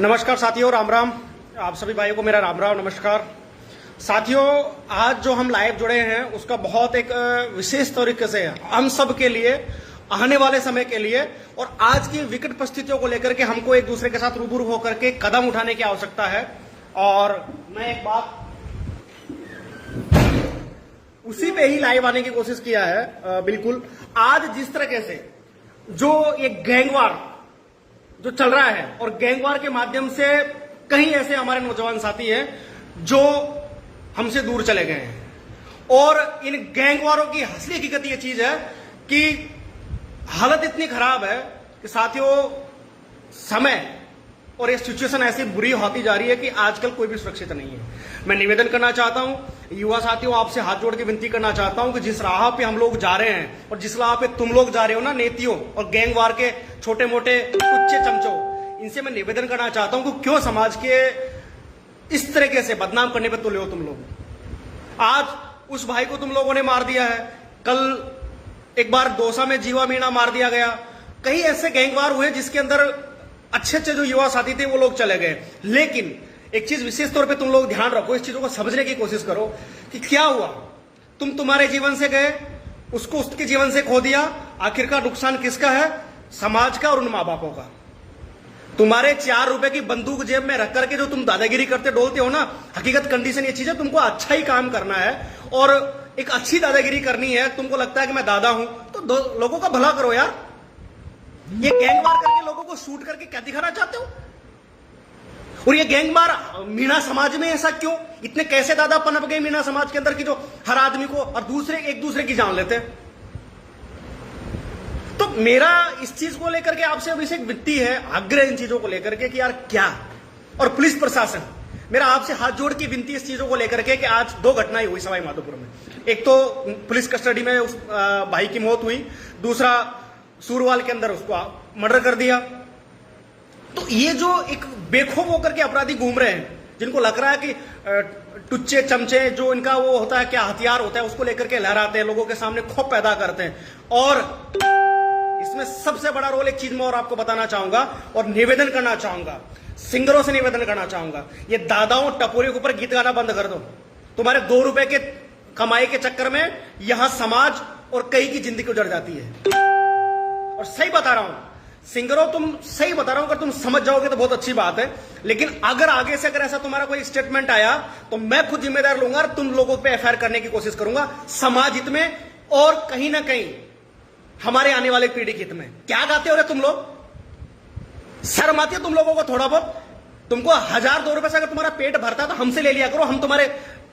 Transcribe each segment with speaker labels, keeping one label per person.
Speaker 1: नमस्कार साथियों, राम राम। आप सभी भाइयों को मेरा राम राम, नमस्कार। साथियों, आज जो हम लाइव जुड़े हैं उसका बहुत एक विशेष तरीके से हम सब के लिए, आने वाले समय के लिए और आज की विकट परिस्थितियों को लेकर के हमको एक दूसरे के साथ रूबरू होकर के कदम उठाने की आवश्यकता है। और मैं एक बात उसी पे ही लाइव आने की कोशिश किया है। बिल्कुल आज जिस तरीके से जो एक गैंगवार जो चल रहा है और गैंगवार के माध्यम से कहीं ऐसे हमारे नौजवान साथी हैं जो हमसे दूर चले गए हैं। और इन गैंगवारों की असली हकीकत ये चीज है कि हालत इतनी खराब है कि साथियों समय और ये सिचुएशन ऐसी बुरी होती जा रही है कि आजकल कोई भी सुरक्षित नहीं है। मैं निवेदन करना चाहता हूं, युवा साथियों, आपसे हाथ जोड़ के विनती करना चाहता हूं कि जिस राह पे हम लोग जा रहे हैं और जिस राह पे तुम लोग जा रहे हो ना, नेतियों और गैंगवार के छोटे मोटे कुच्चे चमचों, इनसे मैं निवेदन करना चाहता हूं कि क्यों समाज के इस तरीके से बदनाम करने पर तुले हो तुम लोग। आज उस भाई को तुम लोगों ने मार दिया है, कल एक बार दौसा में जीवा मीणा मार दिया गया। कई ऐसे गैंगवार हुए जिसके अंदर अच्छे अच्छे जो युवा साथी थे वो लोग चले गए। लेकिन एक चीज विशेष तौर पे तुम लोग ध्यान रखो, इस चीजों को समझने की कोशिश करो कि क्या हुआ। तुम्हारे जीवन से गए, उसको उसके जीवन से खो दिया। आखिरकार नुकसान किसका है? समाज का और उन माँ बापों का। तुम्हारे 4 रुपए की बंदूक जेब में रख करके जो तुम दादागिरी करते डोलते हो ना, हकीकत कंडीशन ये चीज है, तुमको अच्छा ही काम करना है और एक अच्छी दादागिरी करनी है। तुमको लगता है कि मैं दादा हूं तो लोगों का भला करो यार। ये गैंगवार करके लोगों को शूट करके क्या दिखाना चाहते हो? और ये गैंगवार मीणा समाज में ऐसा क्यों? इतने कैसे दादा पनप गए मीणा समाज के अंदर की जो हर आदमी को और एक दूसरे की जान लेते हैं। तो मेरा इस चीज को लेकर के आपसे अभी से एक विनती है, आग्रह इन चीजों को लेकर के कि यार क्या। और पुलिस प्रशासन, मेरा आपसे हाथ जोड़ की विनती इस चीजों को लेकर के कि आज 2 घटनाएं हुई सवाई माधोपुर में। एक तो पुलिस कस्टडी में उस भाई की मौत हुई, दूसरा सूरवाल के अंदर उसको मर्डर कर दिया। तो ये जो एक बेखौफ होकर के अपराधी घूम रहे हैं, जिनको लग रहा है कि टुच्चे चमचे जो इनका वो होता है, क्या हथियार होता है, उसको लेकर के लहराते हैं, लोगों के सामने खौफ पैदा करते हैं। और इसमें सबसे बड़ा रोल एक चीज में और आपको बताना चाहूंगा और निवेदन करना चाहूंगा, सिंगरों से निवेदन करना चाहूंगा, ये दादाओं टपोरियों के ऊपर गीत गाना बंद कर दो। तुम्हारे 2 रुपए के कमाई के चक्कर में यहां समाज और कई की जिंदगी उजड़ जाती है। और सही बता रहा हूं सिंगरों, तुम सही बता रहा हूं, अगर तुम समझ जाओगे तो बहुत अच्छी बात है। लेकिन अगर आगे से अगर ऐसा तुम्हारा कोई स्टेटमेंट आया तो मैं खुद जिम्मेदार लूंगा और तुम लोगों पे एफआईआर करने की कोशिश करूंगा, समाज हित में और कहीं ना कहीं हमारे आने वाले पीढ़ी के हित में। क्या गाते हो रे तुम लोग? शर्म आती है तुम लोगों को थोड़ा बहुत? तुमको 1000-2 रुपए से अगर तुम्हारा पेट भरता तो हमसे ले लिया करो, हम तुम्हारे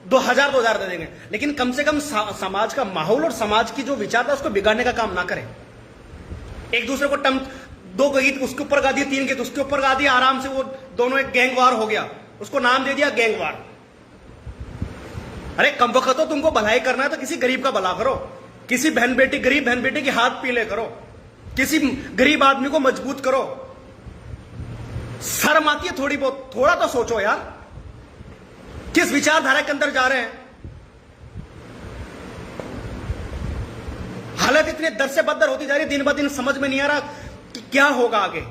Speaker 1: 2000 दे देंगे। लेकिन कम से कम समाज का माहौल और समाज की जो विचार है उसको बिगाड़ने का काम ना करें। एक दूसरे को 2 गीत उसके ऊपर गा दिए, 3 गीत उसके ऊपर गा दिया, आराम से वो दोनों एक गैंगवार हो गया, उसको नाम दे दिया गैंगवार। अरे कम वक्त हो, तुमको भलाई करना है तो किसी गरीब का भला करो, किसी गरीब बहन बेटी के हाथ पीले करो, किसी गरीब आदमी को मजबूत करो। शर्म आती है थोड़ी बहुत? थोड़ा तो सोचो यार, किस विचारधारा के अंदर जा रहे हैं। हालत इतने दर से बदतर होती जा रही है, दिन ब दिन समझ में नहीं आ रहा कि क्या होगा आगे।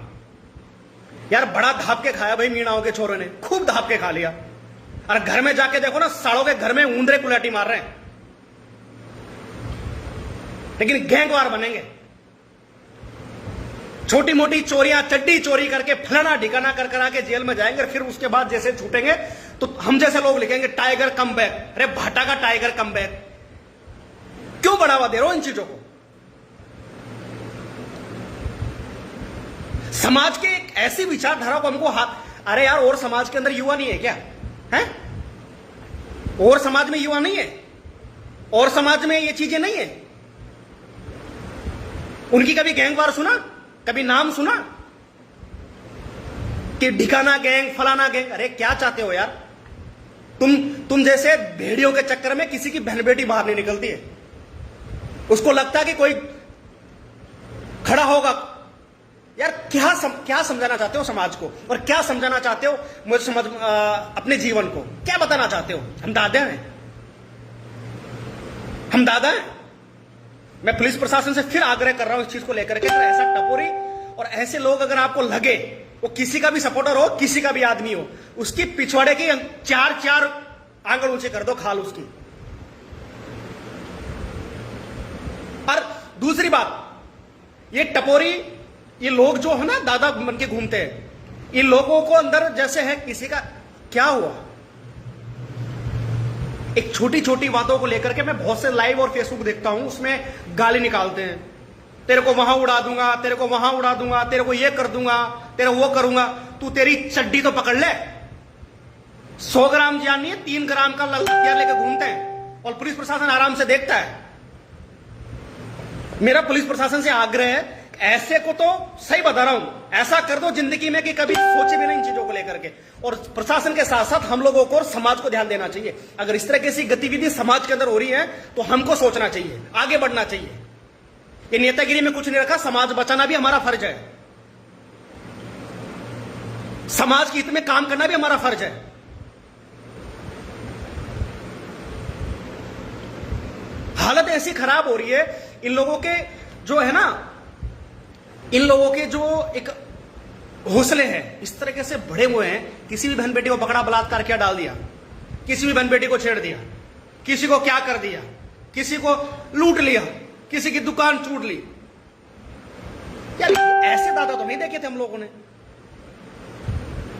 Speaker 1: यार बड़ा धाप के खाया भाई मीणाओं के छोरों ने, खूब धाप के खा लिया। और घर में जाके देखो ना, सालों के घर में ऊंदरे कुलाटी मार रहे हैं, लेकिन गैंगवार बनेंगे। छोटी मोटी चोरियां, चड्डी चोरी करके फलाना ढिकाना कर करा के जेल में जाएंगे, फिर उसके बाद जैसे छूटेंगे तो हम जैसे लोग लिखेंगे टाइगर कम बैक। अरे भाटा का टाइगर कम बैक, क्यों बढ़ावा दे रहे हो इन चीजों को? समाज के एक ऐसी विचारधारा को हमको अरे यार, और समाज के अंदर युवा नहीं है क्या? है और समाज में युवा नहीं है? और समाज में ये चीजें नहीं है? उनकी कभी गैंगवार सुना? कभी नाम सुना कि ढिकाना गैंग, फलाना गैंग? अरे क्या चाहते हो यार? तुम जैसे भेड़ियों के चक्कर में किसी की बहन बेटी बाहर नहीं निकलती है, उसको लगता है कि कोई खड़ा होगा। यार क्या समझाना चाहते हो समाज को और क्या समझाना चाहते हो मुझे अपने जीवन को? क्या बताना चाहते हो? हम दादा हैं, हम दादा हैं। मैं पुलिस प्रशासन से फिर आग्रह कर रहा हूं इस चीज को लेकर के, ऐसा टपोरी और ऐसे लोग अगर आपको लगे वो किसी का भी सपोर्टर हो, किसी का भी आदमी हो, उसकी पिछवाड़े के 4 आंगन ऊंचे कर दो खाल उसकी। और दूसरी बात, ये टपोरी, ये लोग जो है ना दादा बन के घूमते हैं, इन लोगों को अंदर जैसे है किसी का क्या हुआ। एक छोटी छोटी बातों को लेकर के मैं बहुत से लाइव और फेसबुक देखता हूं, उसमें गाली निकालते हैं, तेरे को वहां उड़ा दूंगा, तेरे को वहां उड़ा दूंगा, तेरे को ये कर दूंगा, तेरे वो करूंगा। तू तेरी चड्डी तो पकड़ ले। 100 ग्राम जान नहीं है, 3 ग्राम का हथियार लेकर घूमते हैं और पुलिस प्रशासन आराम से देखता है। मेरा पुलिस प्रशासन से आग्रह है, ऐसे को तो सही बता रहा हूं, ऐसा कर दो जिंदगी में कि कभी सोचे भी नहीं इन चीजों को लेकर के। और प्रशासन के साथ साथ हम लोगों को और समाज को ध्यान देना चाहिए। अगर इस तरह की गतिविधि समाज के अंदर हो रही है तो हमको सोचना चाहिए, आगे बढ़ना चाहिए। ये नेतागिरी में कुछ नहीं रखा, समाज बचाना भी हमारा फर्ज है, समाज के हित में काम करना भी हमारा फर्ज है। हालत ऐसी खराब हो रही है, इन लोगों के जो है ना, इन लोगों के जो एक हौसले हैं इस तरीके से बढ़े हुए हैं। किसी भी बहन बेटी को पकड़ा, बलात्कार किया, डाल दिया, किसी भी बहन बेटी को छेड़ दिया, किसी को क्या कर दिया, किसी को लूट लिया, किसी की दुकान चूट ली। यार ऐसे दादा तो नहीं देखे थे हम लोगों ने।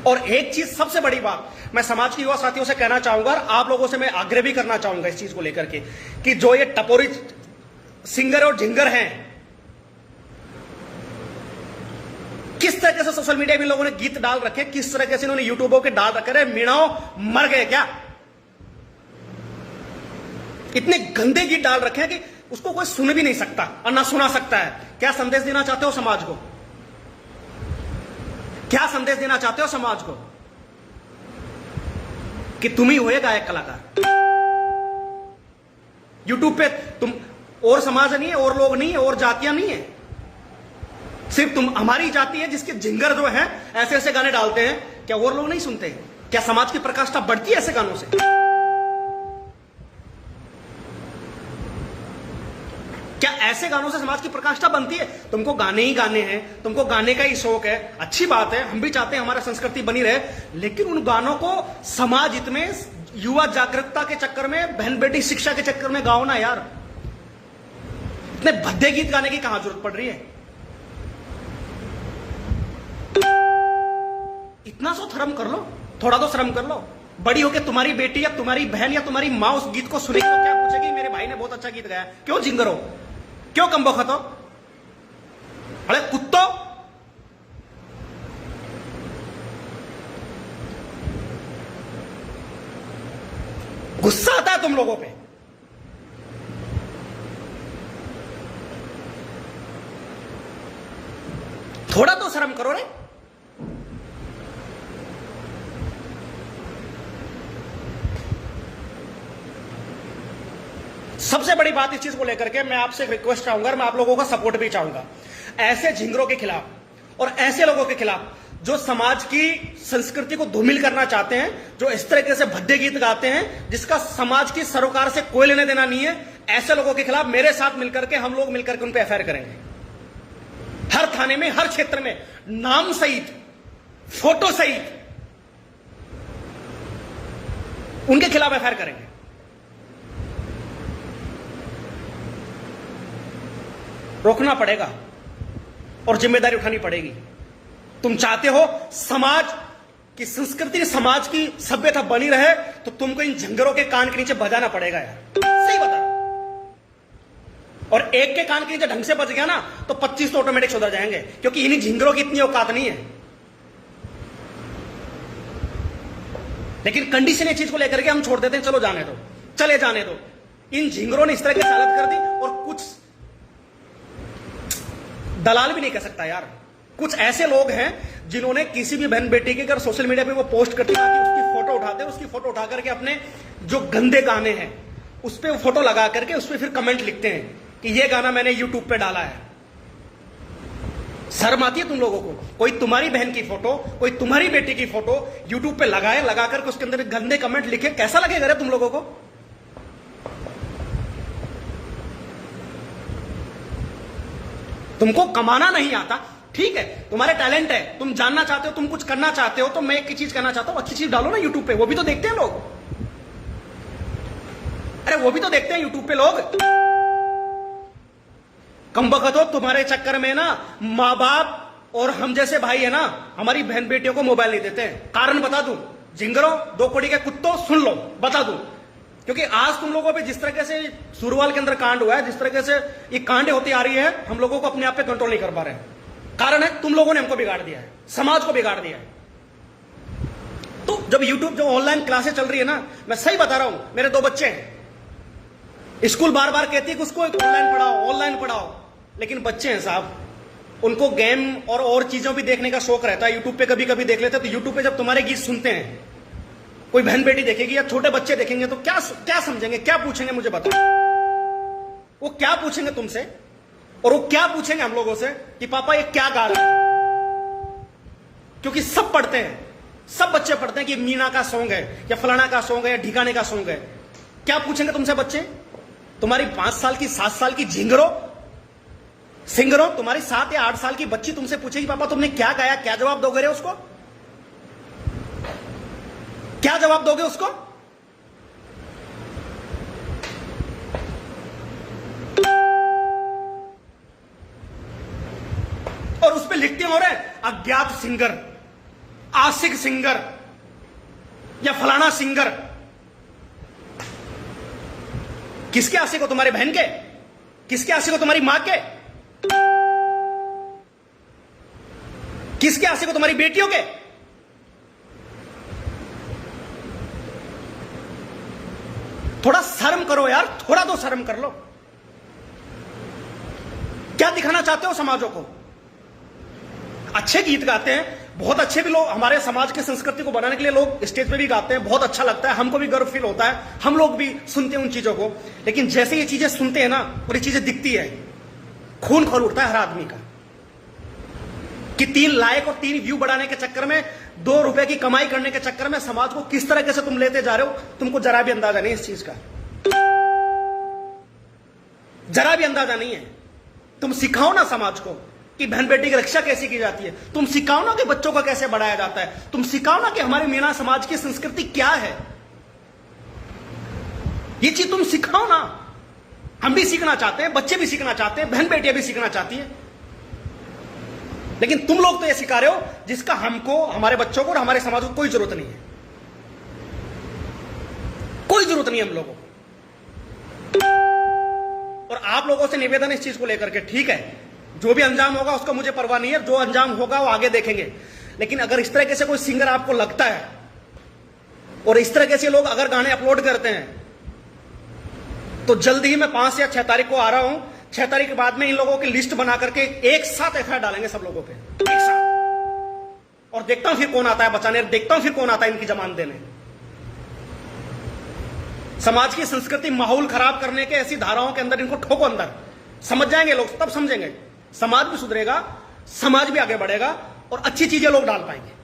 Speaker 1: और एक चीज सबसे बड़ी बात मैं समाज के युवा साथियों से कहना चाहूंगा, और आप लोगों से मैं आग्रह भी करना चाहूंगा इस चीज को लेकर के, कि जो ये टपोरी सिंगर और झिंगर हैं, किस तरह से सोशल मीडिया में लोगों ने गीत डाल रखे, किस तरह से इन्होंने यूट्यूबों के डाल रखे, मीणाओं मर गए क्या। इतने गंदे गीत डाल रखे हैं कि उसको कोई सुन भी नहीं सकता और ना सुना सकता है। क्या संदेश देना चाहते हो समाज को? क्या संदेश देना चाहते हो समाज को? कि तुम ही हो ये गायक कलाकार। यूट्यूब पे तुम, और समाज नहीं है, और लोग नहीं है, और जातियां नहीं है, सिर्फ तुम हमारी जाति है जिसके जिंगर जो है ऐसे ऐसे गाने डालते हैं। क्या और लोग नहीं सुनते? क्या समाज की प्रकाष्ठा बढ़ती है ऐसे गानों से? क्या ऐसे गानों से समाज की प्रकाष्ठा बनती है? तुमको गाने ही गाने हैं, तुमको गाने का ही शौक है, अच्छी बात है, हम भी चाहते हैं हमारा संस्कृति बनी रहे, लेकिन उन गानों को समाज हित में, युवा जागरूकता के चक्कर में, बहन बेटी शिक्षा के चक्कर में गाओ ना यार। इतने भद्दे गीत गाने की कहां जरूरत पड़ रही है? इतना सो शर्म कर लो, थोड़ा तो शर्म कर लो। बड़ी होके तुम्हारी बेटी या तुम्हारी बहन या तुम्हारी माँ उस गीत को सुनेगी तो क्या पूछेगी, मेरे भाई ने बहुत अच्छा गीत गाया, क्यों जिंगर हो, क्यों कम बखत हो? अरे कुत्तो, गुस्सा आता है तुम लोगों पे। थोड़ा तो शर्म करो रे। सबसे बड़ी बात इस चीज को लेकर के मैं आपसे रिक्वेस्ट चाहूंगा, मैं आप लोगों का सपोर्ट भी चाहूंगा, ऐसे झिंगरों के खिलाफ और ऐसे लोगों के खिलाफ जो समाज की संस्कृति को धूमिल करना चाहते हैं, जो इस तरीके से भद्दे गीत गाते हैं जिसका समाज की सरोकार से कोई लेने देना नहीं है, ऐसे लोगों के खिलाफ मेरे साथ मिलकर के हम लोग मिलकर के उन पर एफआईआर करेंगे। हर थाने में, हर क्षेत्र में, नाम सहित, फोटो सहित उनके खिलाफ एफआईआर करेंगे। रोकना पड़ेगा और जिम्मेदारी उठानी पड़ेगी। तुम चाहते हो समाज की संस्कृति, समाज की सभ्यता बनी रहे, तो तुमको इन झंगरों के कान के नीचे बजाना पड़ेगा यार, सही बता। और एक के कान के नीचे ढंग से बज गया ना तो 25 तो ऑटोमेटिक सुधर जाएंगे, क्योंकि इन्हीं झिंगरों की इतनी औकात नहीं है। लेकिन कंडीशन ये चीज को लेकर के हम छोड़ देते हैं, चलो जाने दो, चले जाने दो। इन झिंगरों ने इस तरह की हालत कर दी, और कुछ दलाल भी नहीं कह सकता यार, कुछ ऐसे लोग हैं जिन्होंने किसी भी बहन बेटी की अगर सोशल मीडिया पे वो पोस्ट करती है कि उसकी फोटो उठाते हैं, उसकी फोटो उठा करके अपने जो गंदे गाने हैं उस पर फोटो लगा करके उस पर फिर कमेंट लिखते हैं कि ये गाना मैंने यूट्यूब पे डाला है। शर्म आती है तुम लोगों को? कोई तुम्हारी बहन की फोटो, कोई तुम्हारी बेटी की फोटो यूट्यूब पे लगाए, लगा करके उसके अंदर गंदे कमेंट लिखे, कैसा लगेगा रे तुम लोगों को? तुमको कमाना नहीं आता, ठीक है, तुम्हारे टैलेंट है, तुम जानना चाहते हो, तुम कुछ करना चाहते हो, तो मैं एक चीज करना चाहता हूं, अच्छी चीज डालो ना यूट्यूब पे, वो भी तो देखते हैं लोग। अरे वो भी तो देखते हैं यूट्यूब पे लोग। कम बखत हो, तुम्हारे चक्कर में ना माँ बाप और हम जैसे भाई है ना, हमारी बहन बेटियों को मोबाइल नहीं देते हैं। कारण बता दूं, जिंगरों, दो कोड़ी के कुत्तों, सुन लो, बता दूं, क्योंकि आज तुम लोगों पे जिस तरीके से सुरवाल के अंदर कांड हुआ है, जिस तरीके से ये कांड होती आ रही है, हम लोगों को अपने आप पे कंट्रोल नहीं कर पा रहे हैं। कारण है तुम लोगों ने हमको बिगाड़ दिया है, समाज को बिगाड़ दिया है। तो जब यूट्यूब जो ऑनलाइन क्लासेस चल रही है ना, मैं सही बता रहा हूं, मेरे 2 बच्चे हैं, स्कूल बार बार कहती है कि उसको ऑनलाइन पढ़ाओ, ऑनलाइन पढ़ाओ, लेकिन बच्चे हैं साहब, उनको गेम और चीजों भी देखने का शौक रहता है। यूट्यूब पे कभी कभी देख लेते हैं। तो यूट्यूब पे जब तुम्हारे गीत सुनते हैं, कोई बहन बेटी देखेगी या छोटे बच्चे देखेंगे, तो क्या समझेंगे, क्या पूछेंगे, मुझे बताओ। वो क्या पूछेंगे तुमसे, और वो क्या पूछेंगे हम लोगों से कि पापा ये क्या गा रहा है। क्योंकि सब पढ़ते हैं, सब बच्चे पढ़ते हैं कि मीना का सॉन्ग है या फलाना का सॉन्ग है या ढिकाने का सॉन्ग है। क्या पूछेंगे तुमसे बच्चे? तुम्हारी 5 साल की, 7 साल की झिंगरो सिंगरों, तुम्हारी 7 या 8 साल की बच्ची तुमसे पूछेगी पापा तुमने क्या गाया, क्या जवाब दोगे रे उसको? क्या जवाब दोगे उसको? और उस पर लिखते हो रहे अज्ञात सिंगर, आशिक सिंगर या फलाना सिंगर। किसके आशिक हो? तुम्हारे बहन के? किसके आशिक हो? तुम्हारी मां के? किसके आशिक हो? तुम्हारी बेटियों के? थोड़ा शर्म करो यार, थोड़ा तो शर्म कर लो। क्या दिखाना चाहते हो समाजों को? अच्छे गीत गाते हैं, बहुत अच्छे भी लोग, हमारे समाज की संस्कृति को बनाने के लिए लोग स्टेज पे भी गाते हैं, बहुत अच्छा लगता है, हमको भी गर्व फील होता है, हम लोग भी सुनते हैं उन चीजों को। लेकिन जैसे ये चीजें सुनते हैं ना, और ये चीजें दिखती है, खून खौल उठता है हर आदमी का कि 3 लाइक और 3 व्यू बढ़ाने के चक्कर में, 2 रुपए की कमाई करने के चक्कर में समाज को किस तरह से तुम लेते जा रहे हो, तुमको जरा भी अंदाजा नहीं इस चीज का, जरा भी अंदाजा नहीं है। तुम सिखाओ ना समाज को कि बहन बेटी की रक्षा कैसे की जाती है, तुम सिखाओ ना कि बच्चों को कैसे बढ़ाया जाता है, तुम सिखाओ ना कि हमारे मीना समाज की संस्कृति क्या है, ये चीज तुम सिखाओ ना। हम भी सीखना चाहते हैं, बच्चे भी सीखना चाहते हैं, बहन बेटियां भी सीखना चाहती हैं, लेकिन तुम लोग तो ये सिखा रहे हो जिसका हमको, हमारे बच्चों को और हमारे समाज को कोई जरूरत नहीं है, कोई जरूरत नहीं है हम लोगों को। और आप लोगों से निवेदन इस चीज को लेकर के, ठीक है, जो भी अंजाम होगा उसका मुझे परवाह नहीं है, जो अंजाम होगा वो आगे देखेंगे। लेकिन अगर इस तरह से कोई सिंगर आपको लगता है और इस तरह से लोग अगर गाने अपलोड करते हैं, तो जल्दी ही मैं 5 या 6 तारीख को आ रहा हूं। 6 तारीख के बाद में इन लोगों की लिस्ट बना करके एक साथ एफआईआर डालेंगे सब लोगों पे, एक साथ। और देखता हूं फिर कौन आता है बचाने, देखता हूं फिर कौन आता है इनकी जमानत देने। समाज की संस्कृति, माहौल खराब करने के ऐसी धाराओं के अंदर इनको ठोको अंदर, समझ जाएंगे लोग, तब समझेंगे, समाज भी सुधरेगा, समाज भी आगे बढ़ेगा और अच्छी चीजें लोग डाल पाएंगे।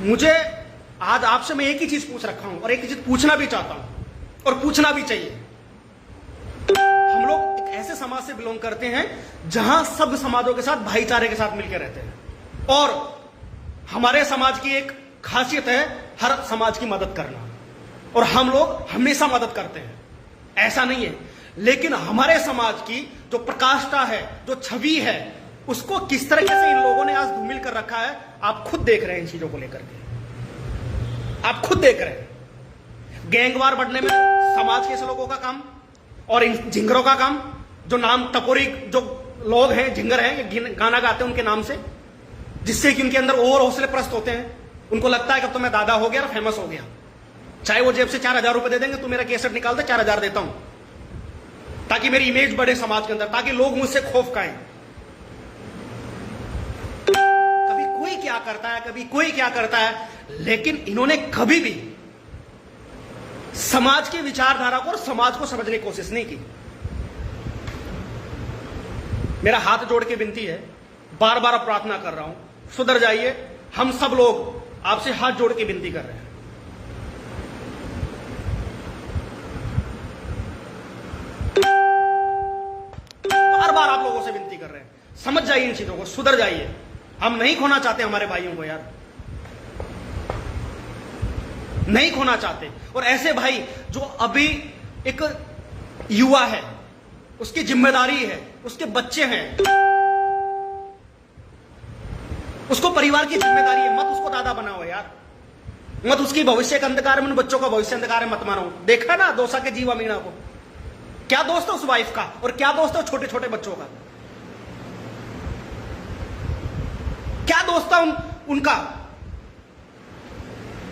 Speaker 1: मुझे आज आपसे मैं एक ही चीज पूछ रखा हूं और एक ही चीज पूछना भी चाहता हूं और पूछना भी चाहिए। हम लोग एक ऐसे समाज से बिलोंग करते हैं जहां सब समाजों के साथ भाईचारे के साथ मिलकर रहते हैं, और हमारे समाज की एक खासियत है हर समाज की मदद करना, और हम लोग हमेशा मदद करते हैं, ऐसा नहीं है। लेकिन हमारे समाज की जो प्रकाष्ठा है, जो छवि है, उसको किस तरीके से इन लोगों ने आज धूमिल कर रखा है, आप खुद देख रहे हैं। इन चीजों को लेकर के आप खुद देख रहे हैं। गैंगवार बढ़ने में समाज के ऐसे लोगों का काम और इन झिंगरों का काम, जो नाम टपोरी जो लोग हैं, झिंगर हैं, ये गाना गाते हैं उनके नाम से, जिससे कि उनके अंदर और हौसले प्रस्त होते हैं। उनको लगता है कि अब तो मैं दादा हो गया, फेमस हो गया, चाहे वो जेब से 4000 रुपए दे देंगे, तू मेरा केसेट निकाल दे, 4000 देता हूं, ताकि मेरी इमेज बढ़े समाज के अंदर, ताकि लोग मुझसे खौफ खाएं। कभी कोई क्या करता है, कभी कोई क्या करता है, लेकिन इन्होंने कभी भी समाज की विचारधारा को और समाज को समझने की कोशिश नहीं की। मेरा हाथ जोड़ के विनती है, बार बार प्रार्थना कर रहा हूं, सुधर जाइए। हम सब लोग आपसे हाथ जोड़ के विनती कर रहे हैं। समझ जाइए इन चीजों को, सुधर जाइए। हम नहीं खोना चाहते हमारे भाइयों को यार, नहीं खोना चाहते। और ऐसे भाई जो अभी एक युवा है, उसकी जिम्मेदारी है, उसके बच्चे हैं, उसको परिवार की जिम्मेदारी है, मत उसको दादा बनाओ यार, मत उसकी भविष्य का अंधकार में बच्चों का भविष्य अंधकार में मत मानो। देखा ना दोसा के जीवा मीणा को, क्या दोस्त है उस वाइफ का और क्या दोस्त है छोटे छोटे बच्चों का, क्या दोस्त है उनका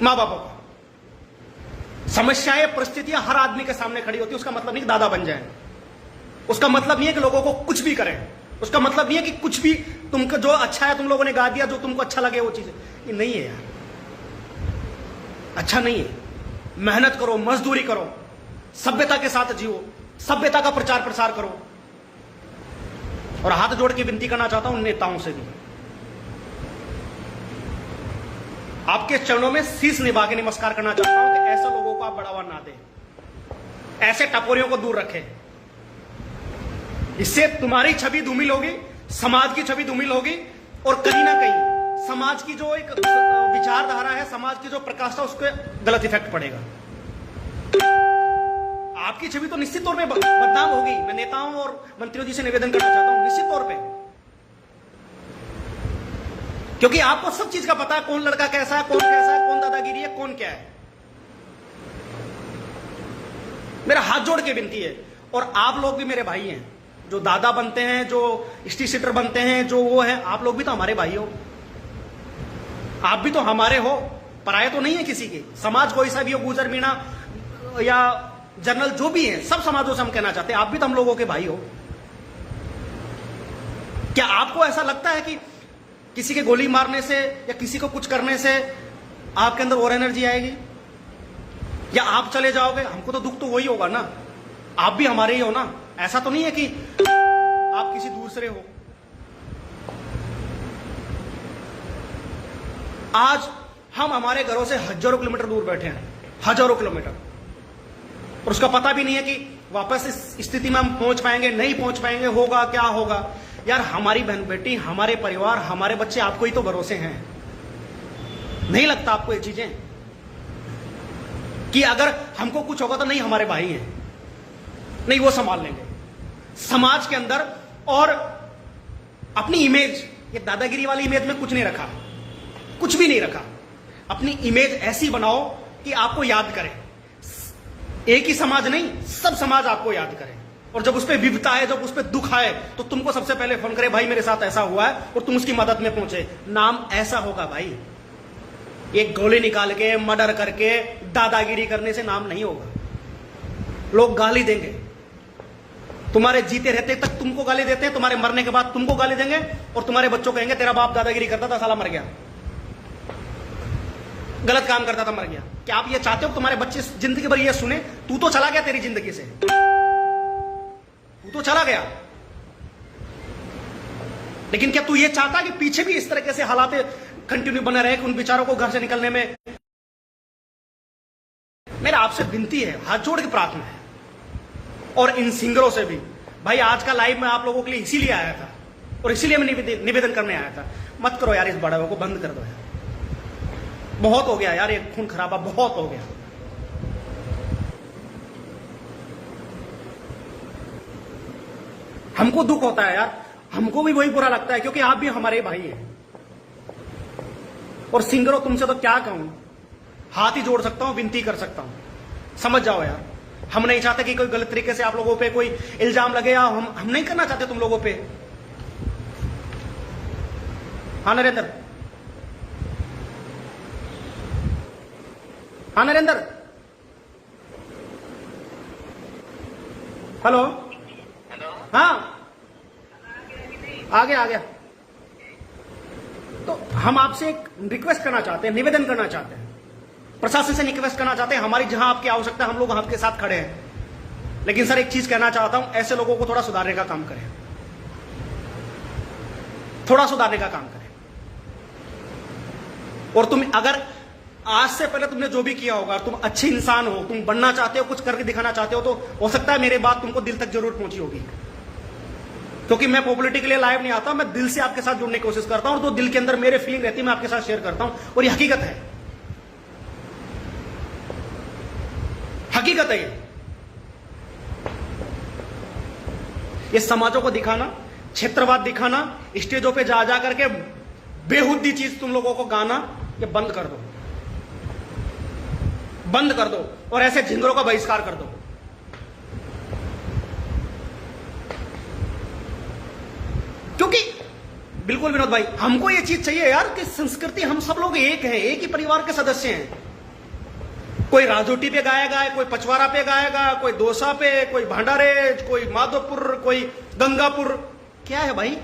Speaker 1: मां बापों का। समस्याएं परिस्थितियां हर आदमी के सामने खड़ी होती है, उसका मतलब नहीं दादा बन जाए, उसका मतलब नहीं है कि लोगों को कुछ भी करें, उसका मतलब नहीं है कि कुछ भी तुमको जो अच्छा है तुम लोगों ने गा दिया, जो तुमको अच्छा लगे वो चीजें, ये नहीं है यार, अच्छा नहीं है। मेहनत करो, मजदूरी करो, सभ्यता के साथ जियो, सभ्यता का प्रचार प्रसार करो। और हाथ जोड़ के विनती करना चाहता हूं नेताओं से भी, आपके चरणों में शीश निभा के नमस्कार करना चाहता हूं कि ऐसे लोगों को आप बढ़ावा ना दें, ऐसे टपोरियों को दूर रखें। इससे तुम्हारी छवि धूमिल होगी, समाज की छवि धूमिल होगी, और कहीं ना कहीं समाज की जो एक विचारधारा है, समाज की जो प्रकाष्ठा, उसके गलत इफेक्ट पड़ेगा। आपकी छवि तो निश्चित तौर पे बदनाम होगी। मैं नेताओं और मंत्रियों जी से निवेदन करना चाहता हूं निश्चित तौर पे, क्योंकि आपको सब चीज का पता है, कौन लड़का कैसा है, कौन कैसा है, कौन दादागिरी है, कौन क्या है। मेरा हाथ जोड़ के विनती है, और आप लोग भी मेरे भाई हैं, जो दादा बनते हैं, जो स्टी सीटर बनते हैं, जो वो है, आप लोग भी तो हमारे भाई हो, आप भी तो हमारे हो, पराये तो नहीं है किसी के। समाज कोई सा भी हो, गुजर मीणा या जनरल जो भी है, सब समाजों से हम कहना चाहते हैं, आप भी तो हम लोगों के भाई हो। क्या आपको ऐसा लगता है कि किसी के गोली मारने से या किसी को कुछ करने से आपके अंदर और एनर्जी आएगी, या आप चले जाओगे? हमको तो दुख तो वही होगा ना, आप भी हमारे ही हो ना। ऐसा तो नहीं है कि आप किसी दूसरे हो। आज हम हमारे घरों से हजारों किलोमीटर दूर बैठे हैं, हजारों किलोमीटर, और उसका पता भी नहीं है कि वापस इस स्थिति में हम पहुंच पाएंगे, नहीं पहुंच पाएंगे, होगा क्या होगा। यार हमारी बहन बेटी, हमारे परिवार, हमारे बच्चे आपको ही तो भरोसे हैं। नहीं लगता आपको ये चीजें कि अगर हमको कुछ होगा तो नहीं हमारे भाई हैं, नहीं वो संभाल लेंगे समाज के अंदर। और अपनी इमेज, ये दादागिरी वाली इमेज में कुछ नहीं रखा, कुछ भी नहीं रखा। अपनी इमेज ऐसी बनाओ कि आपको याद करें, एक ही समाज नहीं, सब समाज आपको याद करे। और जब उस पर विपदा है, जब उस पर दुख आए, तो तुमको सबसे पहले फोन करे, भाई मेरे साथ ऐसा हुआ है, और तुम उसकी मदद में पहुंचे। नाम ऐसा होगा भाई, एक गोली निकाल के, मर्डर करके, दादागिरी करने से नाम नहीं होगा। लोग गाली देंगे, तुम्हारे जीते रहते तक तुमको गाली देते हैं, तुम्हारे मरने के बाद तुमको गाली देंगे, और तुम्हारे बच्चों कहेंगे तेरा बाप दादागिरी करता था, साला मर गया, गलत काम करता था, मर गया। क्या आप ये चाहते हो तुम्हारे बच्चे जिंदगी भर ये सुने, तू तो चला गया तेरी जिंदगी से, तू तो चला गया, लेकिन क्या तू ये चाहता कि पीछे भी इस तरीके से हालात कंटिन्यू बने रहे कि उन बेचारों को घर से निकलने में? मेरा आपसे विनती है, हाथ जोड़ के प्रार्थना है, और इन सिंगरों से भी। भाई आज का लाइव मैं आप लोगों के लिए इसीलिए आया था, और इसीलिए मैं निवेदन करने आया था, मत करो यार, इस बढ़ावे को बंद कर दो यार, बहुत हो गया यार, ये खून खराबा बहुत हो गया। हमको दुख होता है यार, हमको भी वही बुरा लगता है, क्योंकि आप भी हमारे भाई हैं। और सिंगरों, तुमसे तो क्या कहूं, हाथ ही जोड़ सकता हूं, विनती कर सकता हूं, समझ जाओ यार। हम नहीं चाहते कि कोई गलत तरीके से आप लोगों पे कोई इल्जाम लगे, या हम नहीं करना चाहते तुम लोगों पे। हाँ नरेंद्र, हाँ नरेंद्र, हेलो, हाँ आ गया आ गया। तो हम आपसे एक रिक्वेस्ट करना चाहते हैं, निवेदन करना चाहते हैं, प्रशासन से रिक्वेस्ट करना चाहते हैं। हमारी जहां आपकी आवश्यकता है, हम लोग आपके साथ खड़े हैं। लेकिन सर एक चीज कहना चाहता हूं, ऐसे लोगों को थोड़ा सुधारने का काम करें, थोड़ा सुधारने का काम करें। और तुम अगर आज से पहले तुमने जो भी किया होगा, तुम अच्छे इंसान हो, तुम बनना चाहते हो, कुछ करके दिखाना चाहते हो, तो हो सकता है मेरे बात तुमको दिल तक जरूर पहुंची होगी। क्योंकि मैं पॉपुलरिटी के लिए लाइव नहीं आता, मैं दिल से आपके साथ जुड़ने की कोशिश करता हूं, और जो दिल के अंदर मेरे फीलिंग रहती है मैं आपके साथ शेयर करता हूं, और ये हकीकत है, हकीकत है। ये समाजों को दिखाना, क्षेत्रवाद दिखाना, स्टेजों पे जा जा करके बेहुदी चीज तुम लोगों को गाना, ये बंद कर दो, बंद कर दो, और ऐसे झिंगरों का बहिष्कार कर दो। क्योंकि बिल्कुल विनोद भाई, हमको ये चीज चाहिए यार कि संस्कृति, हम सब लोग एक हैं, एक ही परिवार के सदस्य हैं। कोई राजोटी पे गाएगा, कोई पचवारा पे गाएगा, कोई दोसा पे, कोई भांडारे, कोई माधोपुर, कोई गंगापुर, क्या है भाई?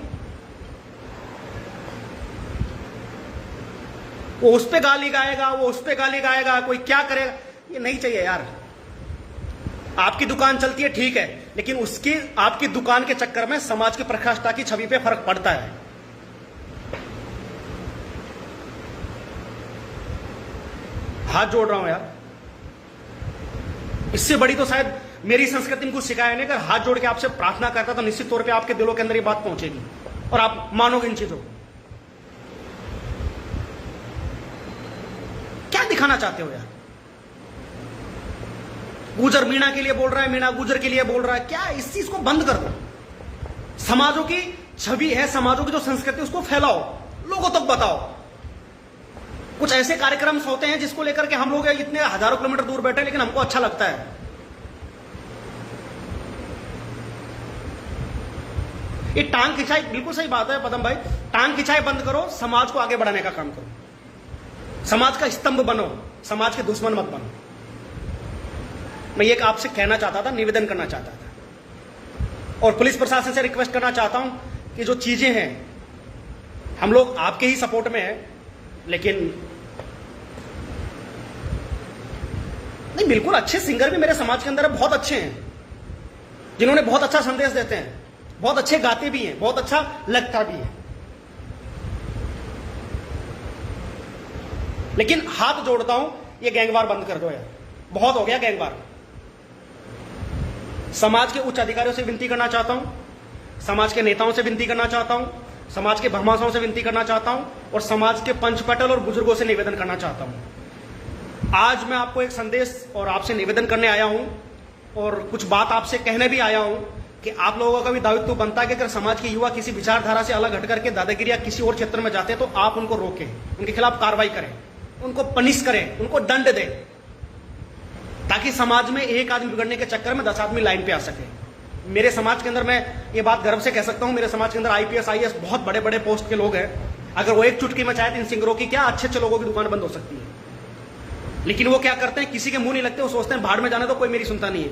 Speaker 1: वो उस पे गाली गाएगा, वो उस पे गाली गाएगा, कोई क्या करेगा, ये नहीं चाहिए यार। आपकी दुकान चलती है ठीक है, लेकिन उसकी आपकी दुकान के चक्कर में समाज की प्रकाष्ठा की छवि पे फर्क पड़ता है। हाथ जोड़ रहा हूं यार, इससे बड़ी तो शायद मेरी संस्कृति में कुछ सिखाया नहीं। अगर हाथ जोड़ के आपसे प्रार्थना करता तो निश्चित तौर पे आपके दिलों के अंदर ये बात पहुंचेगी और आप मानोगे इन चीजों को। क्या दिखाना चाहते हो यार? गुजर मीणा के लिए बोल रहा है, मीणा गुजर के लिए बोल रहा है, क्या? इस चीज को बंद कर दो। समाजों की छवि है, समाजों की जो संस्कृति उसको फैलाओ, लोगों तक बताओ। कुछ ऐसे कार्यक्रम होते हैं जिसको लेकर के हम लोग इतने हजारों किलोमीटर दूर बैठे, लेकिन हमको अच्छा लगता है। ये टांग खिंचाई, बिल्कुल सही बात है पदम भाई, टांग खिंचाई बंद करो, समाज को आगे बढ़ाने का काम करो, समाज का स्तंभ बनो, समाज के दुश्मन मत बनो। मैं ये आपसे कहना चाहता था, निवेदन करना चाहता था, और पुलिस प्रशासन से रिक्वेस्ट करना चाहता हूं कि जो चीजें हैं, हम लोग आपके ही सपोर्ट में हैं, लेकिन नहीं, बिल्कुल अच्छे सिंगर भी मेरे समाज के अंदर बहुत अच्छे हैं, जिन्होंने बहुत अच्छा संदेश देते हैं, बहुत अच्छे गाते भी हैं, बहुत अच्छा लगता भी है। लेकिन हाथ जोड़ता हूं, ये गैंगवार बंद कर दो यार, बहुत हो गया गैंगवार। समाज के उच्च अधिकारियों से विनती करना चाहता हूं, समाज के नेताओं से विनती करना चाहता हूं, समाज के भमासाओं से विनती करना चाहता हूं, और समाज के पंच पटल और बुजुर्गों से निवेदन करना चाहता हूं। आज मैं आपको एक संदेश और आपसे निवेदन करने आया हूं, और कुछ बात आपसे कहने भी आया हूं कि आप लोगों का भी दायित्व बनता है कि अगर समाज के युवा किसी विचारधारा से अलग हट करके दादागिरी या किसी और क्षेत्र में जाते हैं तो आप उनको रोकें, उनके खिलाफ कार्रवाई करें, उनको पनिश करें, उनको दंड दें, ताकि समाज में एक आदमी बिगड़ने के चक्कर में 10 आदमी लाइन पे आ सके। मेरे समाज के अंदर, मैं ये बात गर्व से कह सकता हूं, मेरे समाज के अंदर IPS IAS बहुत बड़े बड़े पोस्ट के लोग हैं। अगर वो एक चुटकी में चाहे तो इन सिंगरों की क्या अच्छे अच्छे लोगों की दुकान बंद हो सकती है, लेकिन वो क्या करते हैं, किसी के मुंह नहीं लगते, वो सोचते हैं भाड़ में जाने तो कोई मेरी सुनता नहीं है।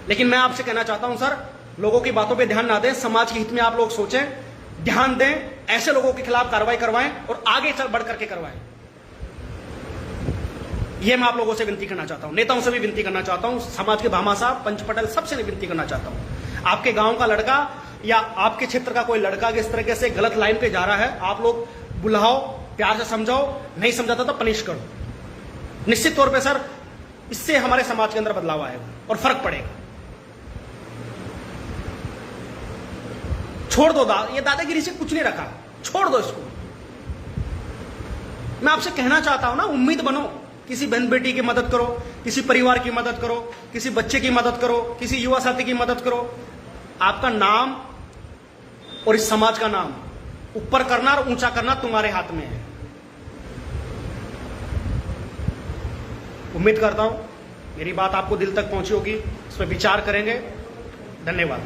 Speaker 1: लेकिन मैं आपसे कहना चाहता हूं सर, लोगों की बातों पर ध्यान ना दें, समाज के हित में आप लोग सोचें, ध्यान दें, ऐसे लोगों के खिलाफ कार्रवाई करवाएं और आगे चल बढ़ करके करवाएं। यह मैं आप लोगों से विनती करना चाहता हूं, नेताओं से भी विनती करना चाहता हूं, समाज के भामाशाह पंच पटेल सबसे विनती करना चाहता हूं। आपके गांव का लड़का या आपके क्षेत्र का कोई लड़का इस तरीके से गलत लाइन पे जा रहा है, आप लोग बुलाओ, प्यार से समझाओ, नहीं समझाता तो पनिश करो। निश्चित तौर पे सर, इससे हमारे समाज के अंदर बदलाव आएगा और फर्क पड़ेगा। छोड़ दो ये दादागिरी से कुछ नहीं रखा, छोड़ दो इसको। मैं आपसे कहना चाहता हूं ना, उम्मीद बनो, किसी बहन बेटी की मदद करो, किसी परिवार की मदद करो, किसी बच्चे की मदद करो, किसी युवा साथी की मदद करो। आपका नाम और इस समाज का नाम ऊपर करना और ऊंचा करना तुम्हारे हाथ में है। उम्मीद करता हूं मेरी बात आपको दिल तक पहुंची होगी, इस पर विचार करेंगे। धन्यवाद।